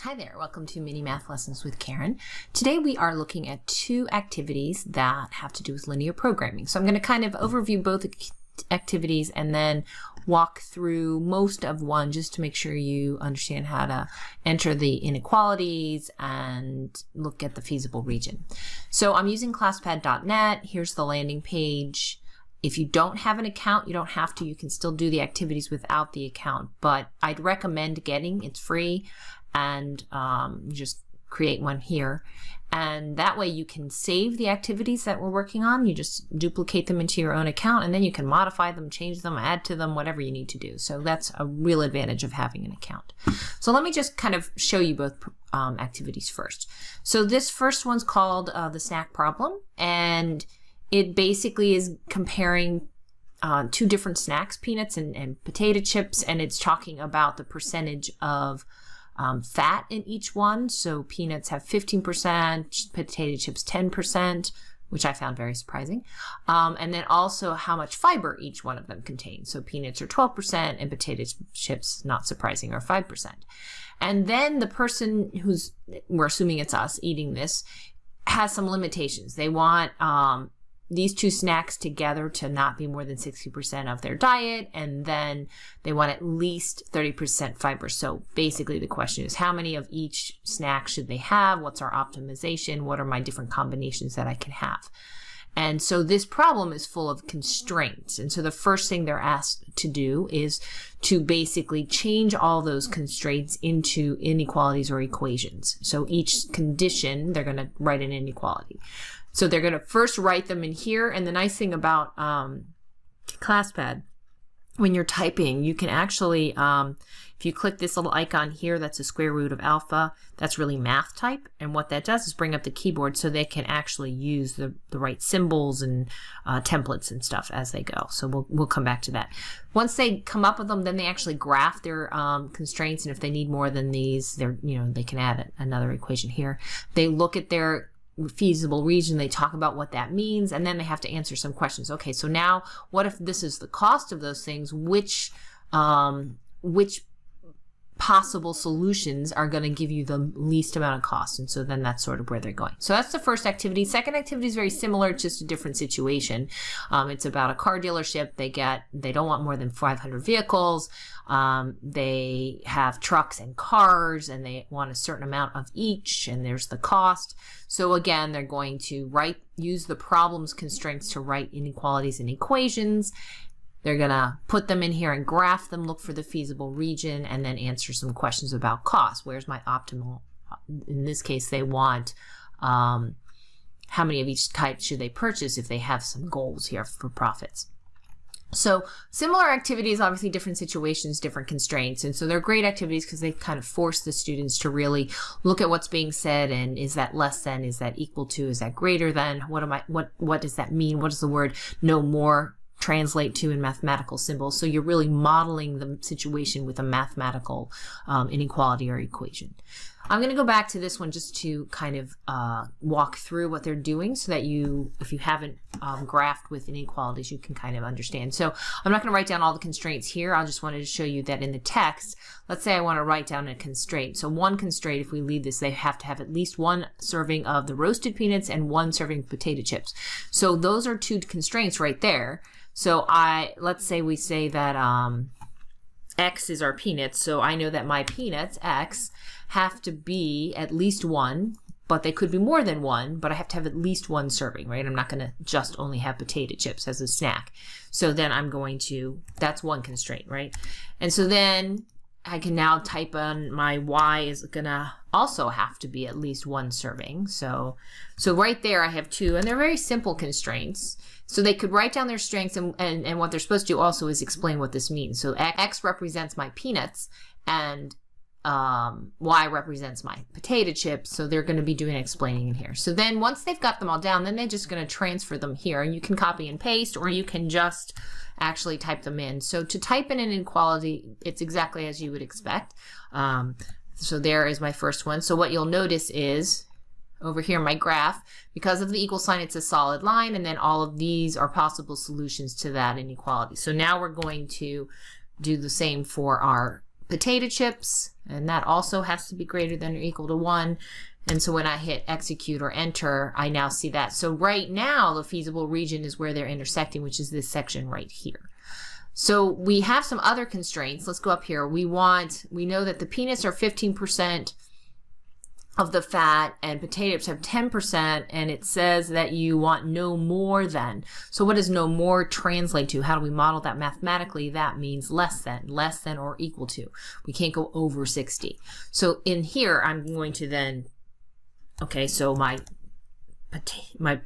Hi there, welcome to Mini Math Lessons with Karen. Today we are looking at two activities that have to do with linear programming. So I'm going to kind of overview both activities and then walk through most of one just to make sure you understand how to enter the inequalities and look at the feasible region. So I'm using ClassPad.net. Here's the landing page. If you don't have an account, you don't have to. You can still do the activities without the account, but I'd recommend getting, it's free, and you just create one here. And that way you can save the activities that we're working on. You just duplicate them into your own account, and then you can modify them, change them, add to them, whatever you need to do. So that's a real advantage of having an account. So let me just kind of show you both activities first. So this first one's called the snack problem, and it basically is comparing two different snacks, peanuts and potato chips, and it's talking about the percentage of fat in each one. So peanuts have 15%, potato chips 10%, which I found very surprising. And then also how much fiber each one of them contains. So peanuts are 12% and potato chips, not surprising, are 5%. And then the person who's, we're assuming it's us eating this, has some limitations. They want these two snacks together to not be more than 60% of their diet, and then they want at least 30% fiber. So basically the question is, how many of each snack should they have? What's our optimization? What are my different combinations that I can have? And so this problem is full of constraints. And so the first thing they're asked to do is to basically change all those constraints into inequalities or equations. So each condition, they're going to write an inequality. So they're going to first write them in here. And the nice thing about ClassPad, when you're typing, you can actually, if you click this little icon here, that's a square root of alpha, that's really math type. And what that does is bring up the keyboard so they can actually use the right symbols and templates and stuff as they go. So we'll come back to that. Once they come up with them, then they actually graph their constraints. And if they need more than these, they can add another equation here. They look at their feasible region, they talk about what that means, and then they have to answer some questions. Okay, so now what if this is the cost of those things? Which possible solutions are going to give you the least amount of cost? And so then that's sort of where they're going. So that's the first activity. Second activity is very similar, just a different situation. It's about a car dealership. They don't want more than 500 vehicles. They have trucks and cars, and they want a certain amount of each, and there's the cost. So again, they're going to use the problem's constraints to write inequalities and equations. They're going to put them in here and graph them, look for the feasible region, and then answer some questions about cost. Where's my optimal? In this case, they want how many of each type should they purchase if they have some goals here for profits. So similar activities, obviously different situations, different constraints. And so they're great activities because they kind of force the students to really look at what's being said, and is that less than, is that equal to, is that greater than, what does that mean? What does the word no more translate to in mathematical symbols? So you're really modeling the situation with a mathematical inequality or equation. I'm going to go back to this one just to kind of walk through what they're doing so that if you haven't graphed with inequalities, you can kind of understand. So I'm not going to write down all the constraints here. I just wanted to show you that in the text, let's say I want to write down a constraint. So one constraint, if we leave this, they have to have at least one serving of the roasted peanuts and one serving of potato chips. So those are two constraints right there. So let's say we say that X is our peanuts. So I know that my peanuts, X, have to be at least one, but they could be more than one, but I have to have at least one serving, right? I'm not going to just only have potato chips as a snack. So then that's one constraint, right? And so then I can now type on my Y is going to also have to be at least one serving. So right there I have two, and they're very simple constraints. So they could write down their strengths, and what they're supposed to do also is explain what this means. So X represents my peanuts, and Y represents my potato chips. So they're going to be doing explaining in here. So then once they've got them all down, then they're just going to transfer them here. And you can copy and paste, or you can just actually type them in. So to type in an inequality, it's exactly as you would expect. So there is my first one. So what you'll notice is over here, my graph, because of the equal sign, it's a solid line, and then all of these are possible solutions to that inequality. So now we're going to do the same for our potato chips, and that also has to be greater than or equal to 1. And so when I hit execute or enter, I now see that. So right now, the feasible region is where they're intersecting, which is this section right here. So we have some other constraints. Let's go up here. We know that the peanuts are 15% of the fat and potatoes have 10%, and it says that you want no more than. So what does no more translate to? How do we model that mathematically? That means less than or equal to. We can't go over 60. So in here, I'm going to then, okay, so my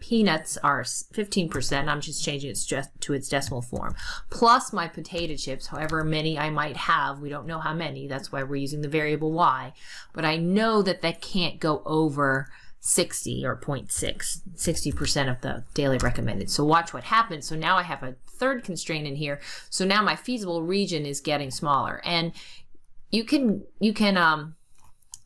peanuts are 15%. I'm just changing it to its decimal form. Plus my potato chips, however many I might have. We don't know how many. That's why we're using the variable y. But I know that that can't go over 60 or 0.6, 60% of the daily recommended. So watch what happens. So now I have a third constraint in here. So now my feasible region is getting smaller. And you can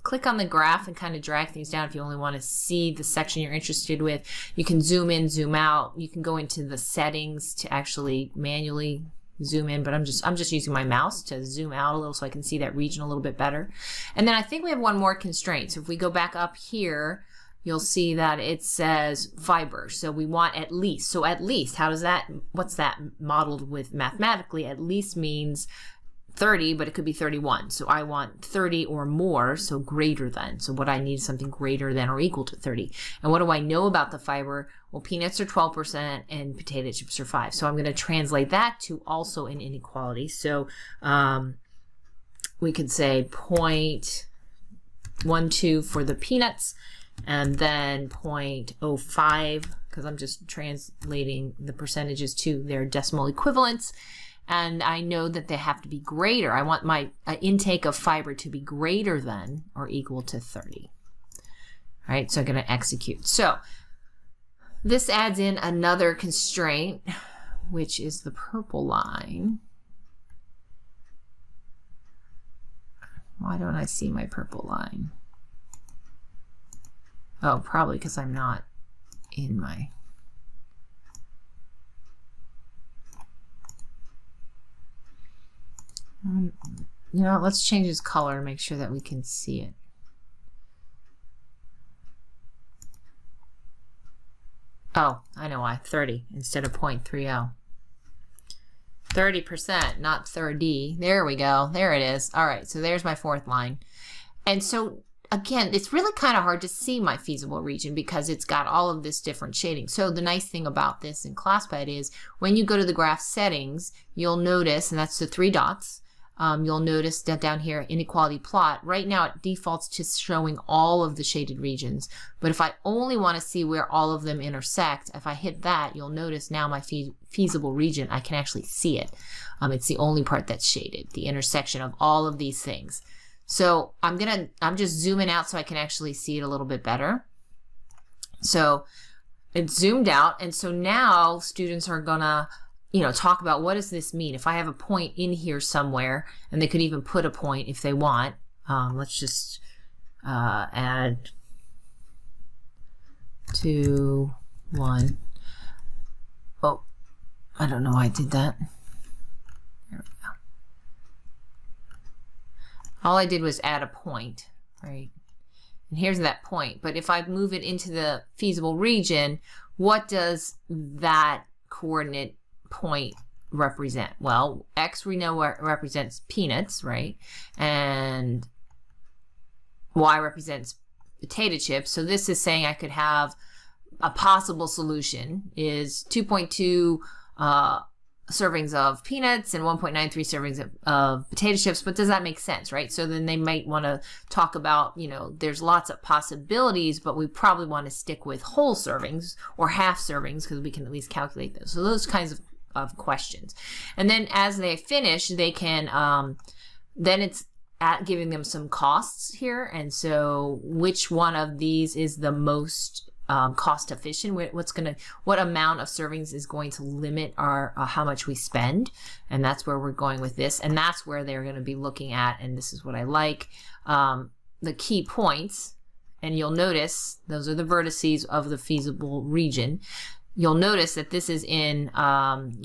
click on the graph and kind of drag things down if you only want to see the section you're interested with. You can zoom in, zoom out. You can go into the settings to actually manually zoom in, but I'm just using my mouse to zoom out a little so I can see that region a little bit better. And then I think we have one more constraint. So if we go back up here, you'll see that it says fiber. So we want at least. So at least, what's that modeled with mathematically? At least means 30, but it could be 31. So I want 30 or more, so greater than. So what I need is something greater than or equal to 30. And what do I know about the fiber? Well, peanuts are 12% and potato chips are 5. So I'm going to translate that to also an inequality. So we could say 0.12 for the peanuts, and then 0.05, because I'm just translating the percentages to their decimal equivalents. And I know that they have to be greater. I want my intake of fiber to be greater than or equal to 30. All right, so I'm going to execute. So this adds in another constraint, which is the purple line. Why don't I see my purple line? Oh, probably because I'm not in my... You know, let's change its color to make sure that we can see it. Oh, I know why. 30 instead of 0.30. 30%, not 30. There we go. There it is. All right, so there's my fourth line. And so, again, it's really kind of hard to see my feasible region because it's got all of this different shading. So the nice thing about this in ClassPad is when you go to the graph settings, you'll notice, and that's the 3 dots, you'll notice that down here, inequality plot, right now it defaults to showing all of the shaded regions. But if I only want to see where all of them intersect, if I hit that, you'll notice now my feasible region, I can actually see it. It's the only part that's shaded, the intersection of all of these things. So I'm just zooming out so I can actually see it a little bit better. So it's zoomed out, and so now students are gonna talk about what does this mean. If I have a point in here somewhere, and they could even put a point if they want. Let's just add 2, 1. Oh, I don't know why I did that. There we go. All I did was add a point, right? And here's that point. But if I move it into the feasible region, what does that coordinate point represent? Well, X we know what represents peanuts, right? And Y represents potato chips. So this is saying I could have a possible solution is 2.2 servings of peanuts and 1.93 servings of potato chips. But does that make sense, right? So then they might want to talk about, there's lots of possibilities, but we probably want to stick with whole servings or half servings because we can at least calculate those. So those kinds of questions. And then as they finish, they can, then it's giving them some costs here. And so which one of these is the most cost efficient? What amount of servings is going to limit our how much we spend? And that's where we're going with this. And that's where they're going to be looking at, and this is what I like, the key points. And you'll notice those are the vertices of the feasible region. You'll notice that this is in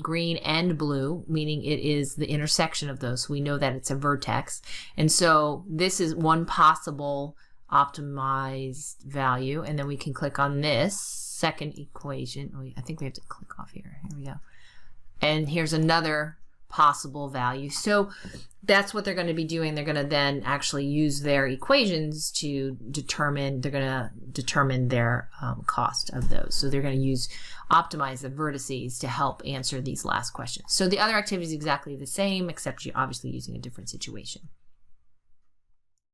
green and blue, meaning it is the intersection of those. So we know that it's a vertex. And so this is one possible optimized value. And then we can click on this second equation. Oh, I think we have to click off here. Here we go. And here's another possible value. So that's what they're going to be doing. They're going to then actually use their equations to determine, they're going to determine their cost of those. So they're going to optimize the vertices to help answer these last questions. So the other activity is exactly the same, except you're obviously using a different situation.